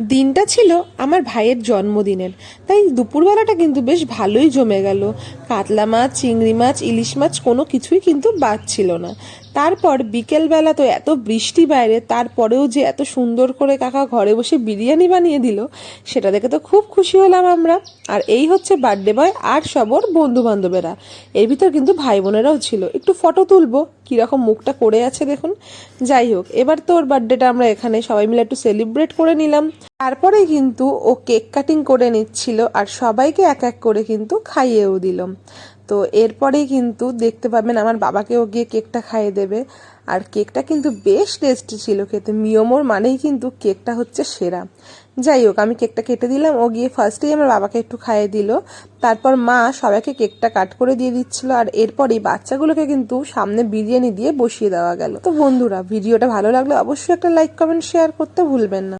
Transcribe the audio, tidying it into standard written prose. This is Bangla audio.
দিনটা ছিল আমার ভাইয়ের জন্মদিনের, তাই দুপুরবেলাটা কিন্তু বেশ ভালোই জমে গেল। কাতলা মাছ, চিংড়ি মাছ, ইলিশ মাছ কোনো কিছুই কিন্তু বাদ ছিল না। তারপর বিকেলবেলা তো এত বৃষ্টি বাইরে, তারপরেও যে এত সুন্দর করে কাকা ঘরে বসে বিরিয়ানি বানিয়ে দিল, সেটা দেখে তো খুব খুশি হলাম আমরা। আর এই হচ্ছে বার্থডে বয় আর সবর বন্ধু বান্ধবেরা। এর ভিতর কিন্তু ভাই বোনেরাও ছিল। একটু ফটো তুলবো, কীরকম মুখটা করে আছে দেখুন। যাই হোক, এবার তো ওর বার্থডেটা আমরা এখানে সবাই মিলে একটু সেলিব্রেট করে নিলাম। তারপরে কিন্তু ও কেক কাটিং করে নিচ্ছিল আর সবাইকে এক এক করে কিন্তু খাইয়েও দিল। তো এরপরেই কিন্তু দেখতে পাবেন আমার বাবাকেও গিয়ে কেকটা খাইয়ে দেবে। আর কেকটা কিন্তু বেশ টেস্টি ছিল খেতে। মিয়মোর মানেই কিন্তু কেকটা হচ্ছে সেরা। যাই হোক, আমি কেকটা কেটে দিলাম, ও গিয়ে ফার্স্টেই আমার বাবাকে একটু খাইয়ে দিল। তারপর মা সবাইকে কেকটা কাট করে দিয়ে দিচ্ছিল। আর এরপরই বাচ্চাগুলোকে কিন্তু সামনে বিরিয়ানি দিয়ে বসিয়ে দেওয়া গেল। তো বন্ধুরা, ভিডিওটা ভালো লাগলে অবশ্যই একটা লাইক, কমেন্ট, শেয়ার করতে ভুলবেন না।